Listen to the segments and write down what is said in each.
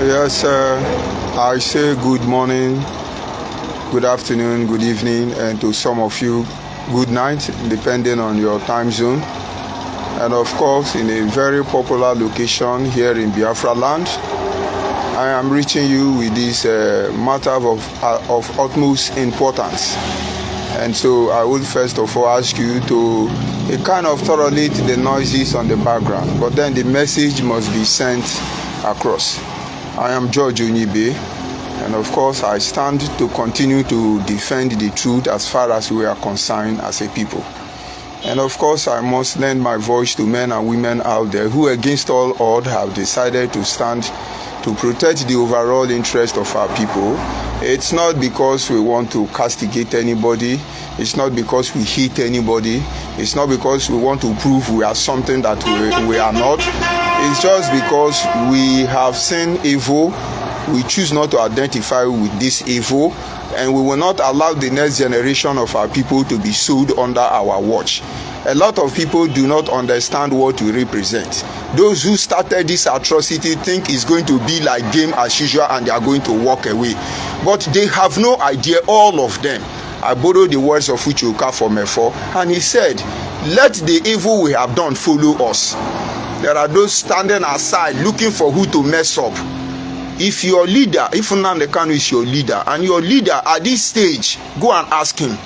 Yes, I say good morning, good afternoon, good evening, and to some of you, good night, depending on your time zone. And of course, in a very popular location here in Biafra land, I am reaching you with this matter of utmost importance. And so I would first of all ask you to kind of tolerate the noises on the background, but then the message must be sent across. I am George Onyibe, and of course I stand to continue to defend the truth as far as we are concerned as a people. And of course I must lend my voice to men and women out there who against all odds have decided to stand to protect the overall interest of our people. It's not because we want to castigate anybody. It's not because we hate anybody. It's not because we want to prove we are something that we are not. It's just because we have seen evil. We choose not to identify with this evil, and we will not allow the next generation of our people to be sold under our watch. A lot of people do not understand what we represent. Those who started this atrocity think it's going to be like game as usual and they are going to walk away. But they have no idea, all of them. I borrowed the words of Uchuka from Efo, and he said, "Let the evil we have done follow us." There are those standing aside looking for who to mess up. If your leader, if Nnamdi Kanu is your leader, and your leader at this stage, go and ask him,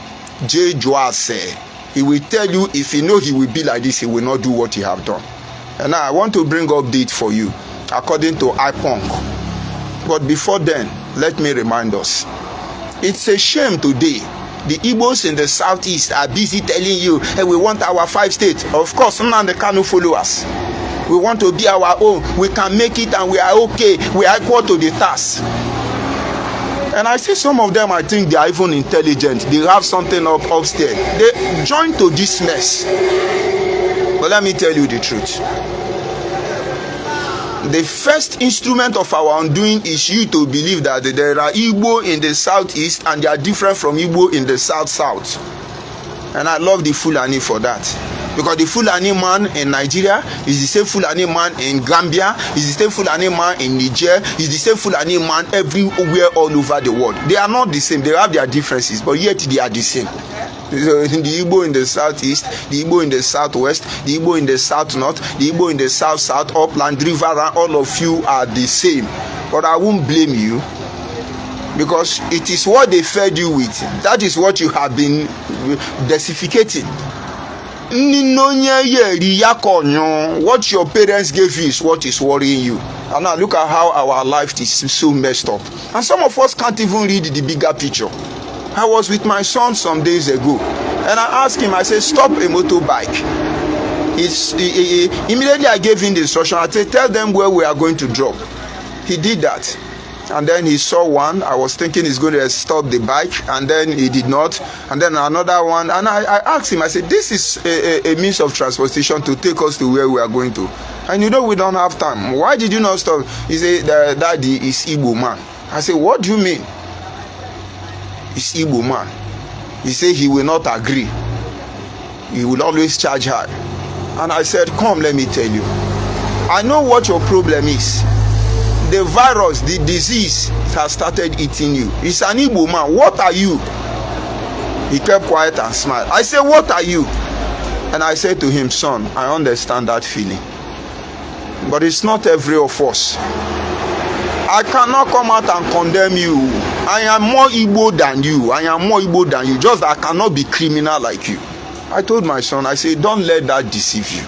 J. Joase. He will tell you if he know he will be like this, he will not do what he have done. And now I want to bring update for you, according to IPONC. But before then, let me remind us. It's a shame today. The Igbos in the southeast are busy telling you, hey, we want our 5 states. Of course, Nnamdi Kanu follow us. We want to be our own. We can make it and we are okay. We are equal to the task. And I see some of them, I think they are even intelligent. They have something upstairs. They join to this mess. But let me tell you the truth. The first instrument of our undoing is you to believe that there are Igbo in the southeast and they are different from Igbo in the south. And I love the Fulani for that. Because the Fulani man in Nigeria is the same Fulani man in Gambia, is the same Fulani man in Niger, is the same Fulani man everywhere all over the world. They are not the same. They have their differences, but yet they are the same. So the Igbo in the southeast, the Igbo in the southwest, the Igbo in the south north, the Igbo in the south upland, river, and all of you are the same. But I won't blame you, because it is what they fed you with. That is what you have been desificating. What your parents gave you is what is worrying you. And now look at how our life is so messed up. And some of us can't even read the bigger picture. I was with my son some days ago, and I asked him, I said, stop a motorbike. Immediately I gave him the instruction. I said, tell them where we are going to drop. He did that. And then he saw one. I was thinking he's going to stop the bike, and then he did not. And then another one. And I asked him, I said, this is a means of transportation to take us to where we are going to. And you know we don't have time. Why did you not stop? He said, Daddy is Igbo man. I said, what do you mean? It's Igbo man. He said he will not agree. He will always charge hard. And I said, come, let me tell you. I know what your problem is. The virus, the disease has started eating you. It's an Igbo man. What are you? He kept quiet and smiled. I said, what are you? And I said to him, son, I understand that feeling. But it's not every of us. I cannot come out and condemn you. I am more Igbo than you. I am more Igbo than you. Just that I cannot be criminal like you. I told my son, I said, don't let that deceive you.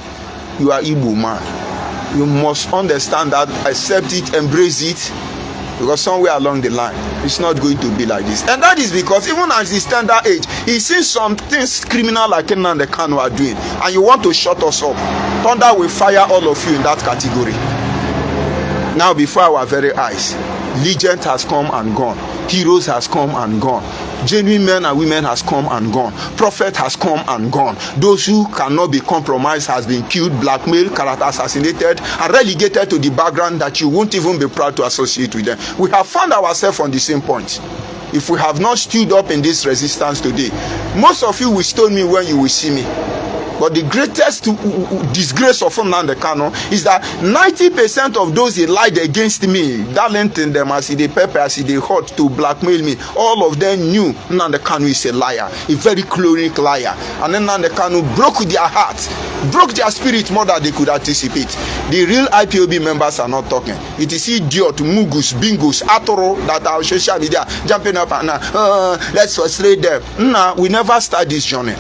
You are Igbo man. You must understand that, accept it, embrace it, because somewhere along the line, it's not going to be like this. And that is because even at his tender age, he sees some things criminal like Nnamdi Kanu are doing, and you want to shut us up. Thunder will fire all of you in that category. Now before our very eyes, legend has come and gone. Heroes has come and gone. Genuine men and women has come and gone. Prophet has come and gone. Those who cannot be compromised has been killed, blackmailed, character assassinated, and relegated to the background that you won't even be proud to associate with them. We have found ourselves on the same point. If we have not stood up in this resistance today, most of you will stone me when you will see me. But the greatest disgrace of Nnamdi Kanu is that 90% of those he lied against me, darling them as they pepper, as they hot to blackmail me, all of them knew Nnamdi Kanu is a liar, a very choleric liar. And then Nnamdi Kanu broke their hearts, broke their spirit more than they could anticipate. The real IPOB members are not talking. It is idiot, mugus, bingos, atoro that are on social media jumping up and let's frustrate them. Nah, we never start this journey.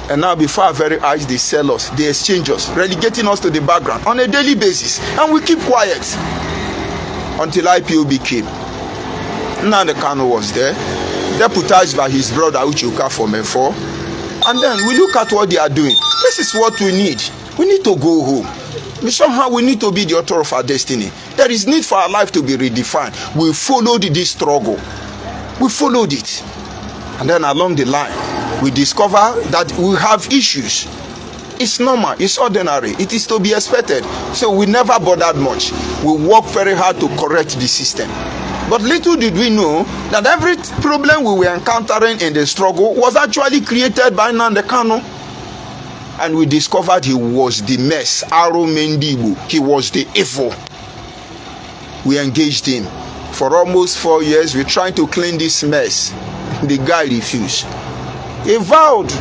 And now before our very eyes, they sell us, they exchange us, relegating us to the background on a daily basis. And we keep quiet until IPOB came. Nnamdi Kanu was there, deputized by his brother Uchuka from Efo. And then we look at what they are doing. This is what we need. We need to go home. Somehow we need to be the author of our destiny. There is need for our life to be redefined. We followed this struggle. We followed it. And then along the line, we discover that we have issues. It's normal, it's ordinary, it is to be expected. So we never bothered much. We worked very hard to correct the system. But little did we know that every problem we were encountering in the struggle was actually created by Nnamdi Kanu. And we discovered he was the mess. Aro Mendibu, he was the evil. We engaged him. For almost 4 years, we tried to clean this mess. The guy refused. He vowed,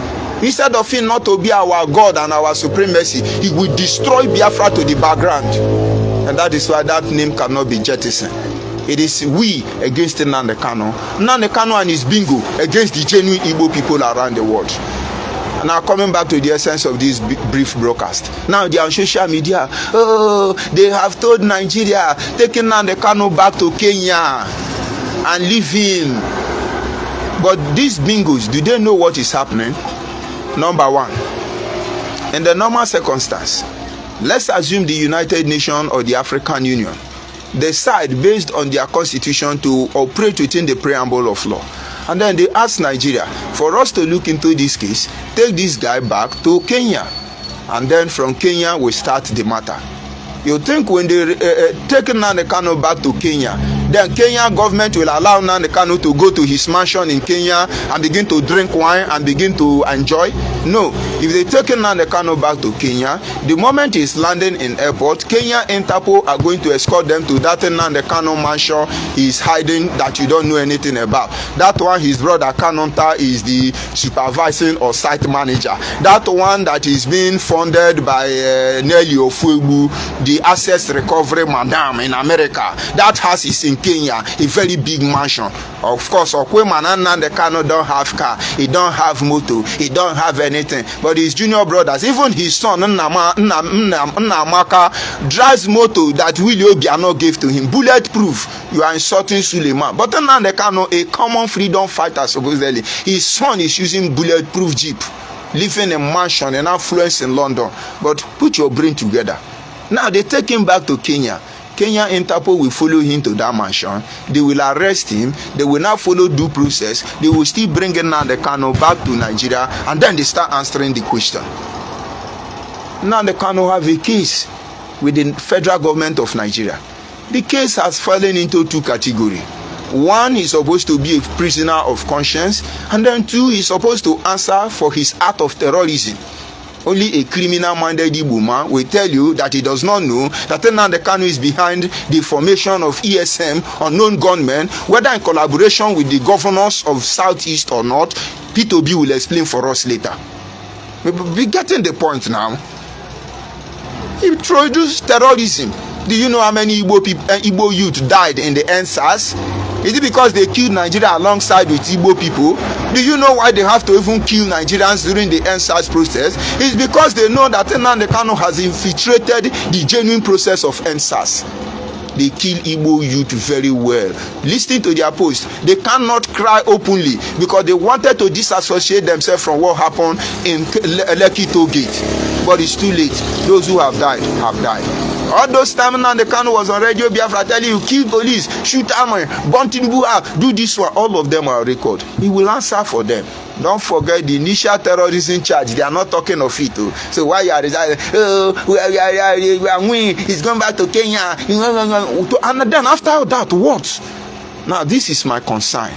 instead of him not to be our God and our supremacy, he would destroy Biafra to the background. And that is why that name cannot be jettisoned. It is we against Nnamdi Kanu. Nnamdi Kanu and his bingo against the genuine Igbo people around the world. Now coming back to the essence of this brief broadcast. Now they are on social media. Oh, they have told Nigeria, taking Nnamdi Kanu back to Kenya and leave him. But these bingos, do they know what is happening? Number one, in the normal circumstance, let's assume the United Nations or the African Union decide based on their constitution to operate within the preamble of law. And then they ask Nigeria for us to look into this case, take this guy back to Kenya. And then from Kenya, we start the matter. You think when they take Nnamdi Kanu back to Kenya, then Kenya government will allow Nnamdi Kanu to go to his mansion in Kenya and begin to drink wine and begin to enjoy? No. If they take Nnamdi Kanu back to Kenya, the moment he's landing in airport, Kenya Interpol are going to escort them to that Nnamdi Kanu mansion he's hiding that you don't know anything about. That one, his brother Kanonta is the supervising or site manager. That one that is being funded by Nelly Ofuegbu, the assets recovery madam in America. That house is in Kenya, a very big mansion. Of course, Okweman and Nnamdi Kanu don't have car, he don't have motor, he don't have anything. But his junior brothers, even his son Nnamaka, drives motor that Willie Obiano gave to him. Bulletproof. You are insulting Suleiman. But Nnamdi Kanu, a common freedom fighter supposedly, his son is using bulletproof jeep, living in a mansion and affluence in London. But put your brain together. Now they take him back to Kenya. Kenya Interpol will follow him to that mansion. They will arrest him. They will now follow due process. They will still bring Nnamdi Kanu back to Nigeria, and then they start answering the question. Nnamdi Kanu have a case with the federal government of Nigeria. The case has fallen into two categories. One, is supposed to be a prisoner of conscience, and then two, he's supposed to answer for his act of terrorism. Only a criminal-minded Igbo man will tell you that he does not know that Nnamdi Kanu is behind the formation of ESM, unknown gunmen, whether in collaboration with the governors of Southeast or not. P2B will explain for us later. We're getting the point now. He introduced terrorism. Do you know how many Igbo youth died in the NSAS? Is it because they killed Nigeria alongside with Igbo people? Do you know why they have to even kill Nigerians during the NSAS process? It's because they know that Nnamdi Kanu has infiltrated the genuine process of NSAS. They kill Igbo youth very well. Listening to their post, they cannot cry openly because they wanted to disassociate themselves from what happened in Lekki Toll Gate. But it's too late. Those who have died have died. All those times Nnamdi Kanu was on Radio Biafra telling you, kill police, shoot army, burn Tinubu out, do this one. All of them are on record. He will answer for them. Don't forget the initial terrorism charge. They are not talking of it. So why you are resigning? We are winning. He's going back to Kenya. And then after that, what? Now this is my concern.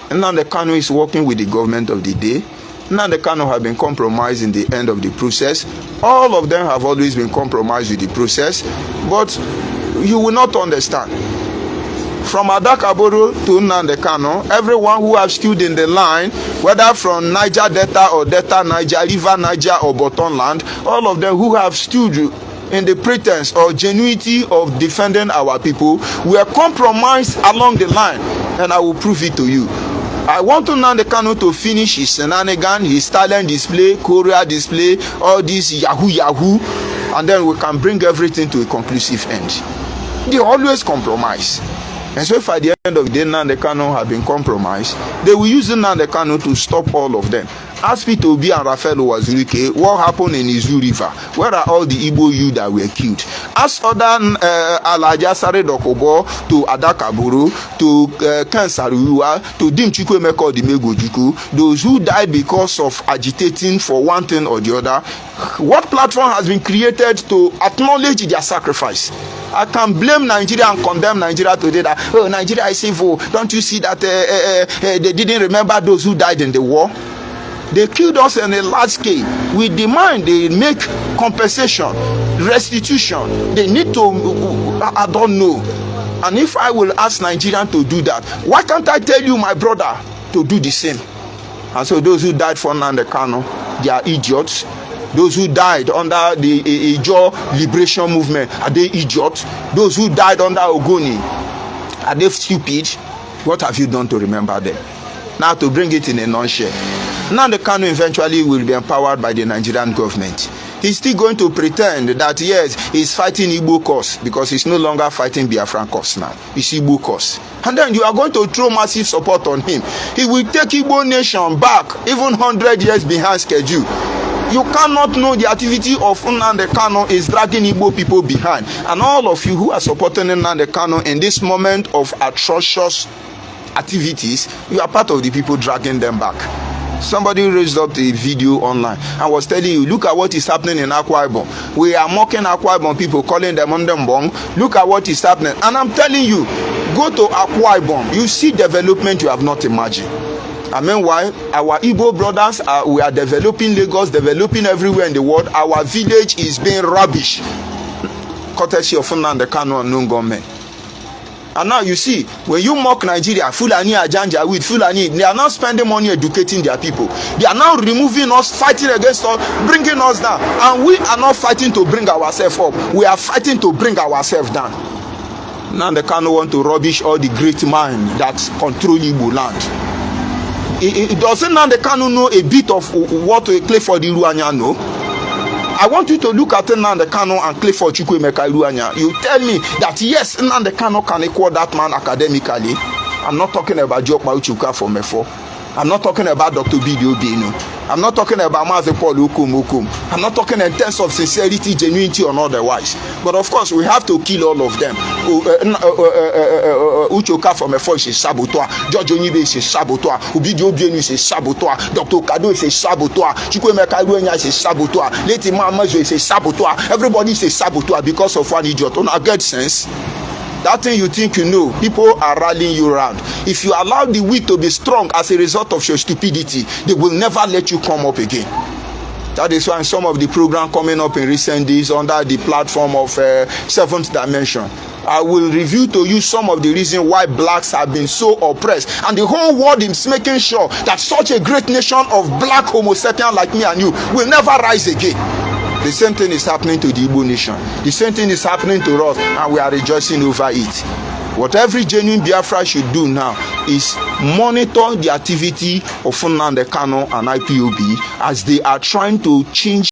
Nnamdi Kanu is working with the government of the day. Nnamdi Kanu have been compromised in the end of the process. All of them have always been compromised with the process, but you will not understand. From Adakaboro to Nnamdi Kanu, everyone who has stood in the line, whether from Niger Delta or Delta Niger, River Niger or Bottom Land, all of them who have stood in the pretense or genuinity of defending our people were compromised along the line, and I will prove it to you. I want Nnamdi Kanu to finish his shenanigan, his talent display, Korea display, all this yahoo, and then we can bring everything to a conclusive end. They always compromise. And so if at the end of the day Nnamdi Kanu have been compromised, they will use Nnamdi Kanu to stop all of them. Ask Peter Obi and Raphael Owazurike what happened in Izu River. Where are all the Igbo youth that were killed? Ask other Alhaja Sare Dokobo to Adakaburu, to Ken Saruwa, to Dim Chukwuemeka Odimegwu, those who died because of agitating for one thing or the other. What platform has been created to acknowledge their sacrifice? I can blame Nigeria and condemn Nigeria today that, oh, Nigeria is evil. Don't you see that they didn't remember those who died in the war? They killed us on a large scale. We demand they make compensation, restitution. They need to, I don't know. And if I will ask Nigerians to do that, why can't I tell you, my brother, to do the same? And so those who died for Nnamdi Kanu, they are idiots. Those who died under the Ijaw liberation movement, are they idiots? Those who died under Ogoni, are they stupid? What have you done to remember them? Now, to bring it in a nutshell, Nnamdi Kanu eventually will be empowered by the Nigerian government. He's still going to pretend that, yes, he's fighting Igbo cause, because he's no longer fighting Biafran cause now. It's Igbo cause. And then you are going to throw massive support on him. He will take Igbo nation back, even 100 years behind schedule. You cannot know the activity of Nnamdi Kanu is dragging Igbo people behind. And all of you who are supporting Nnamdi Kanu in this moment of atrocious activities, you are part of the people dragging them back. Somebody raised up the video online and was telling you, look at what is happening in Akwa Ibom. We are mocking Akwa Ibom people, calling them Ndembong. Look at what is happening. And I'm telling you, go to Akwa Ibom, you see development you have not imagined. And meanwhile, our Igbo brothers, we are developing Lagos, developing everywhere in the world. Our village is being rubbish, courtesy of Nnamdi Kanu and known government. And now you see, when you mock Nigeria, Fulani Ajanja with Fulani, they are not spending money educating their people. They are now removing us, fighting against us, bringing us down. And we are not fighting to bring ourselves up. We are fighting to bring ourselves down. Now they can't want to rubbish all the great mind that control Igbo land. It doesn't now they can't know a bit of what Clifford Iruanya know. I want you to look at Nnamdi Kanu and Clifford Chukwuemeka Iruanya. You tell me that yes, Nnamdi Kanu can equal that man academically. I'm not talking about Jokpa Uchuka from Efo. I'm not talking about Dr. Bidio Bino. I'm not talking about Mazi Paul Okum. I'm not talking in terms of sincerity, genuinity, or otherwise. But of course, we have to kill all of them. Uchoka from Efo is a saboteur. George Onibe is a saboteur. Ubidio Bino is a saboteur. Dr. Kado is a saboteur. Chukwuemeka Iruanya is a saboteur. Leti Mamazo is a saboteur. Everybody is a saboteur because of one idiot. Don't I get sense? That thing you think you know, people are rallying you around. If you allow the weak to be strong as a result of your stupidity, they will never let you come up again. That is why some of the program coming up in recent days under the platform of Seventh Dimension, I will review to you some of the reasons why blacks have been so oppressed. And the whole world is making sure that such a great nation of black homo sapiens like me and you will never rise again. The same thing is happening to the Igbo nation. The same thing is happening to us, and we are rejoicing over it. What every genuine Biafra should do now is monitor the activity of Nnamdi Kanu and IPOB as they are trying to change